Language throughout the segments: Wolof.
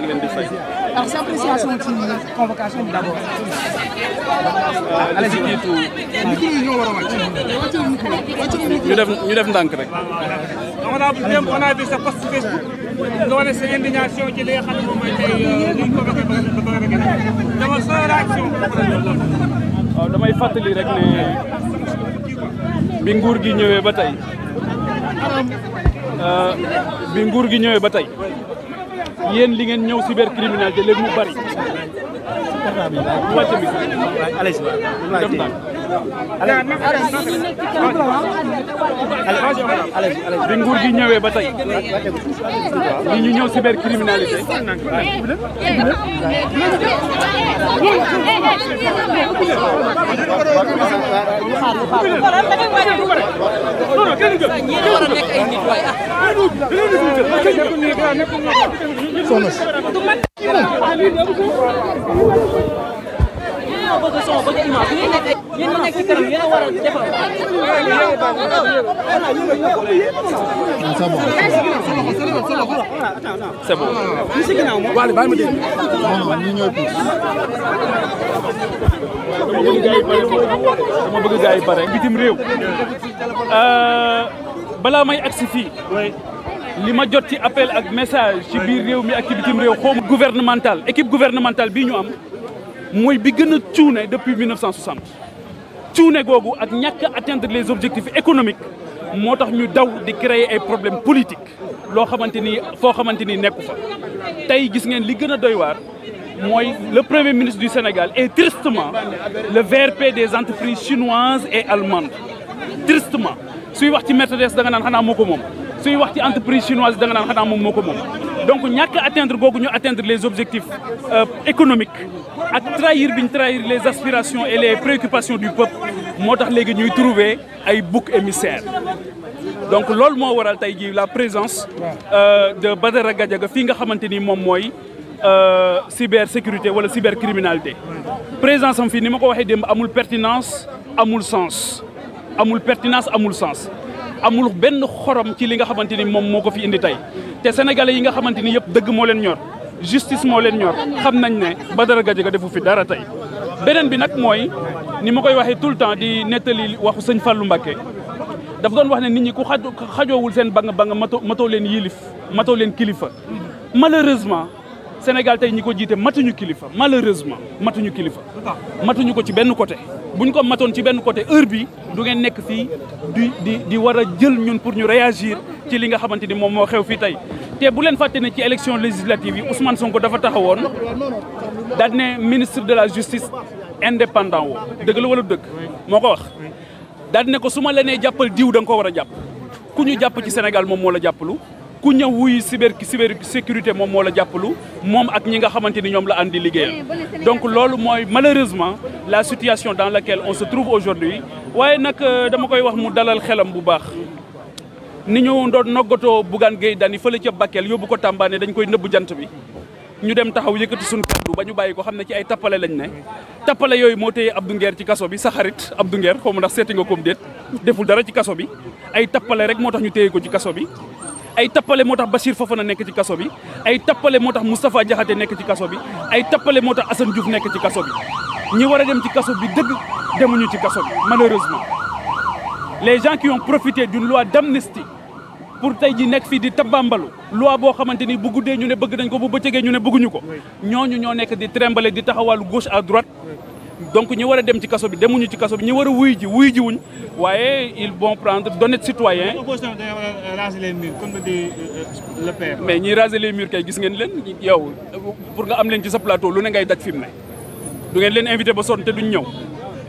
leen di fay. alors sa appréciation ci convocation bi d'abord. allez-y jiitu ñu def ndànk rek. on a vu sa post Facebook nga wane sa indignation ci li nga xam ne moom mooy tey li ñu convoqué ba dama sa réaction. waaw damay fàttali rek ne bi nguur gi ñëwee ba tey yéen li ngeen ñëw cybercriminalité léegi mu bari. wàcc bi def naa bi nguur gi ñëwee ba tey ñi ñu ñëw cybercriminalité c'est bon. Wally bàyyi ma dégg. dama bëgg gars yi pare bitim réew balaa may agsi fii li ma jot ci appel ak message ci biir réew mi ak ci bitim réew xawma gouvernemental équipe gouvernementale bii ñu am mooy bi gën a cuune depuis 1960 cuune googu ak ñàkk atteindre les objectifs économiques moo tax ñu daw di créer ay problèmes politiques loo xamante ni foo xamante ni nekku fa tey gis ngeen li gën a doy waar mooy le premier ministre du Sénégal est tristement le VRP des entreprises chinoises et allemandes tristement suy wax ci Mercedes da nga naan xanaa moo ko moom suy wax ci entreprise chinoise da nga naan xanaa moom moo ko moom donc ñàkk atteindre googu ñu atteindre les objectifs économiques ak trahir bi ñu trahir les aspirations et les préoccupations du peuple moo tax léegi ñuy trouver ay boucs émissaires donc loolu moo waral tey jii la présence de Badara Gadiaga fii nga xamante ni moom mooy cybersécurité wala cybercriminalité présence am fii ni ma ko waxee démb amul pertinence amul sens amul pertinence amul sens amul benn xorom ci li nga xamante ni moom moo ko fi indi tey te sénégalais yi nga xamante ni yëpp dëgg moo leen ñor justice moo leen ñor xam nañ ne Badara Gadiaga defu fi dara tey beneen bi nag mooy ni ma koy waxee tout le temps di nettali waxu sëñ Fallou Mbacké dafa doon wax ne nit ñi ku xajoowul seen banga matoo leen yilif matoo leen kilifa malheureusement Sénégal tey ñi ko jiite matuñu kilifa malheureusement matuñu kilifa matuñu ko ci benn côté buñ ko matoon ci benn côté heure bi du ngeen nekk fii di war a jël ñun pour ñu réagir ci li nga xamante ni moom moo xew fii tey te bu leen fàtte ne ci élection législative yi Ousmane Sonko dafa taxawoon daal ne ministre de la justice indépendant woo dëgg la wala dëgg moo ko wax daal ne ko su ma la nee jàppal diw da nga ko war a jàpp ku ñu jàpp ci Sénégal moom moo la jàppalu ku ñëw wuy cybersécurité moom moo la jàppalu moom ak ñi nga xamante ni ñoom la andi liggéeyal donc loolu mooy malheureusement la situation dans laquelle on se trouve aujourd'hui waaye nag dama koy wax mu dalal xelam bu baax ni ñu doon noggatoo Bougane Gueye Dany fële ca Bakel yóbbu ko Tamba ne dañ koy nëbb jant bi ñu dem taxaw yëkkati suñu kaddu ba ñu bàyyi ko xam ne ci ay tappale lañ ne tappale yooyu moo téye Abdou Nguer ci kaso bi sa xarit Abdou Nguer xaw ma ndax seeti nga koom déet deful dara ci kaso bi ay tappale rek moo tax ñu téye ko ci kaso bi ay tappale moo tax Bachir Fofana nekk ci kaso bi ay tappale moo tax Moustapha Diakhaté nekk ci kaso bi ay tappale moo tax Assane Diouf nekk ci kaso bi ñi war a dem ci kaso bi dëgg demuñu ci kaso bi malheureusement les gens qui ont profité d'une loi d'amnistie pour tey ji nekk fii di tabambalu loi boo xamante ni bu guddee ñu ne bëgg nañ ko bu bëccëgee ñu ne bëgguñu ko ñooñu ñoo nekk di trembler di taxawàllu gauche à droite donc ñi war a dem ci kaso bi demuñu ci kaso bi ñi war a wuy ji wuñ waaye ils vont prendre d'honnêtes citoyens. Opposition dañoo raser les murs comme dit le père. mais ñi raser les murs kay gis ngeen leen yow pour nga am leen ci sa plateau lu ne ngay daj fi mu ne du ngeen leen invité ba sonn te duñ ñëw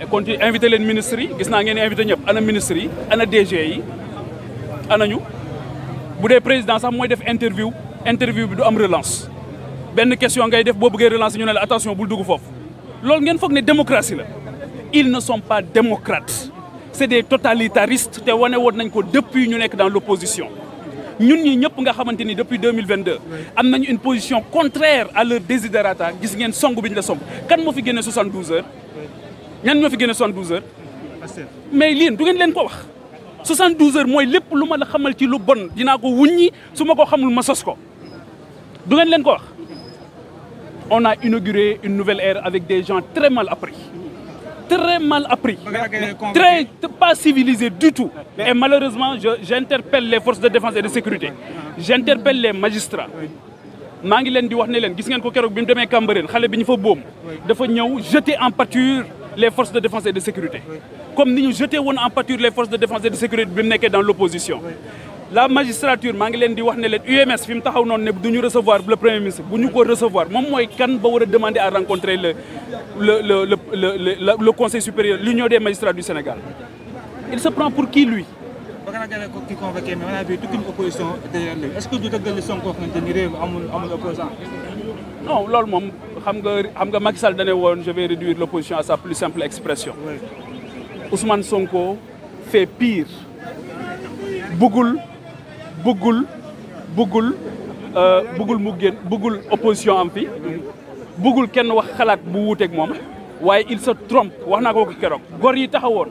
kon invité leen ministres yi gis naa ngeen invité ñëpp ana ministres yi ana DG yi ana ñu bu dee président sax mooy def interview bi du am relance benn question ngay def boo bëggee relance ñu ne la attention bul dugg foofu loolu ngeen foog ne démocratie la ils ne sont pas démocrates c'est des totalitaristes te wane woon nañ ko depuis ñu nekk dans l'opposition ñun ñi ñëpp nga xamante ni depuis 2022 am nañu une position contraire à leur desiderata gis ngeen song bi ñu la song kan moo fi génne 72 heures ñan ñoo fi génne 72 heures mais lii du ngeen leen ko wax 72 heures mooy lépp lu ma la xamal ci lu bon dinaa ko wuññi su ma ko xamul ma sos ko du ngeen leen ko wax. On a inauguré une nouvelle ère avec des gens très mal appris. Très mal appris. Très pas civilisés du tout. Et malheureusement, j'interpelle les forces de défense et de sécurité. J'interpelle les magistrats. maa ngi leen di wax ne leen gis ngeen ko keroog bi mu demee Cambérène xale bi ñu fa boom dafa ñëw jeter en pâture les forces de défense et de sécurité. Comme ni ñu jeté woon en pâture les forces de défense et de sécurité bi mu nekkee dans l'opposition. La magistrature maa ngi leen di wax ne leen UMS fi mu taxaw noonu ne du ñu recevoir le premier ministre bu ñu ko recevoir moom mooy kan ba war a demander à rencontrer le conseil supérieur l'union des magistrats du Sénégal. Il se prend pour qui lui? Qui convoqué mais on a vu toute une opposition derrière lui. Est-ce que du dëgg li Sonko xamante ni réew mi amul opposant? Non loolu moom xam nga Macky Sall dane woon je vais réduire l'opposition à sa plus simple expression. Oui. Ousmane Sonko fait pire. bëggul mu génn bëggul opposition am fi bëggul kenn wax xalaat bu wuuteeg moom waaye il se trompe wax naa ko keroog góor yi taxawoon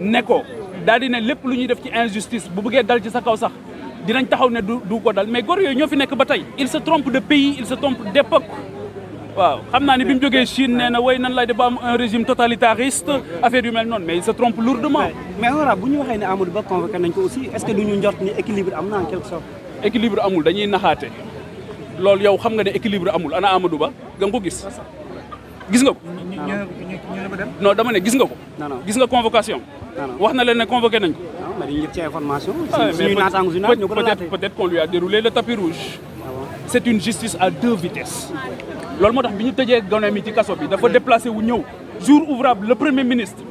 ne ko daal di ne lépp lu ñuy def ci injustice bu bëggee dal ci sa kaw sax dinañ taxaw ne du ko dal mais góor yooyu ñoo fi nekk ba tey il se trompe de pays il se trompe d'époque waaw xam naa ni bi mu jógee Chine nee na way nan lay def ba am un régime totalitariste affaire yu mel noonu mais il se trompe lourdement. mais honorable bu ñu waxee ne Amadou Ba convoqué nañ ko aussi est-ce que du ñu njort ni équilibre am na en quelque sorte. équilibre amul dañuy naxaate loolu yow xam nga ne équilibre amul ana Amadou Ba nga ko gis nga ko. non dama ne gis nga ko. gis nga convocation. wax na leen ne convoqué nañ ko. non mais dañuy jot ci information. suñuy naataangu si naat ñu ko peut-être qu'on lui a déroulé le tapis rouge. C'est une justice à deux vitesses. loolu moo tax bi ñu tëjee gone mi ci kaso bi dafa déplacé wu ñëw jour ouvrable le premier ministre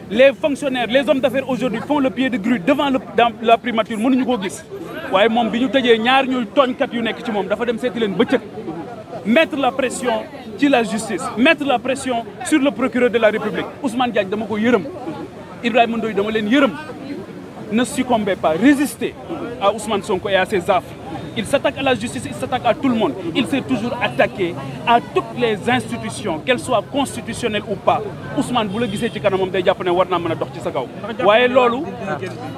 les fonctionnaires les hommes d'affaires aujourd'hui font le pied de grue devant dans la primature mënuñu koo gis waaye moom bi ñu tëjee ñaar ñuy tooñkat yu nekk ci moom dafa dem seeti leen bëccëg mettre la pression ci la justice mettre la pression sur le procureur de la République Ousmane Diagne dama ko yërëm Ibrahima Ndoye dama leen yërëm ne succombez pas résistez à Ousmane Sonko et à ses affres. Il s'attaque à la justice, il s'attaque à tout le monde. Il s'est toujours attaqué à toutes les institutions, qu'elles soient constitutionnelles ou pas. Ousmane bu la gisee ci kanamam day jàpp ne war naa mën a dox ci sa kaw. waaye loolu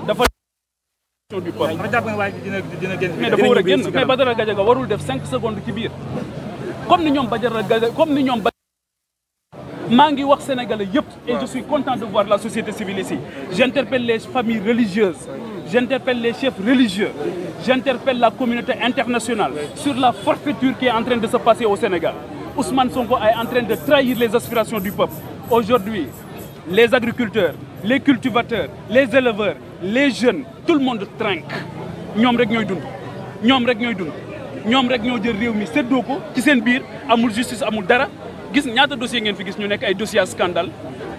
dafa du peuple. mais dafa war a génn mais Badara Gadiaga warul def 5 secondes ci biir. comme ni ñoom maa ngi wax sénégalais yëpp et je suis content de voir la société civile ici. J'interpelle les familles religieuses. J'interpelle les chefs religieux, j'interpelle la communauté internationale sur la forfaiture qui est en train de se passer au Sénégal. Ousmane Sonko est en train de trahir les aspirations du peuple. Aujourd'hui, les agriculteurs, les cultivateurs, les éleveurs, les jeunes, tout le monde trinque. ñoom rek ñooy dund ñoom rek ñoo jël réew mi séddoo ko ci seen biir amul justice amul dara gis ñaata dossier ngeen fi gis ñu nekk ay dossiers à scandale.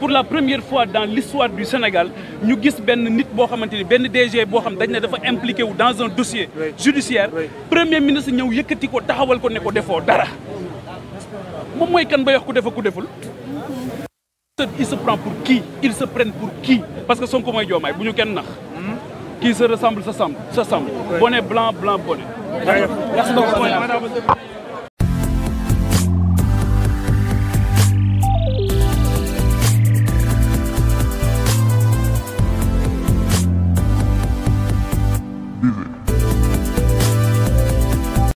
Pour la première fois dans l'histoire du Sénégal ñu gis benn nit boo xamante ni benn DG boo xam dañ ne dafa impliqué wu dans un dossier judiciaire premier ministre ñëw yëkkati ko taxawal ko ne ko defoo dara moom mooy kan ba yox ku def ku deful il se prend pour qui ils se prennent pour qui parce que Sonko mooy Diomaye bu ñu kenn nax qui se ressemble sa semble bonnet blanc bonnet merci beaucoup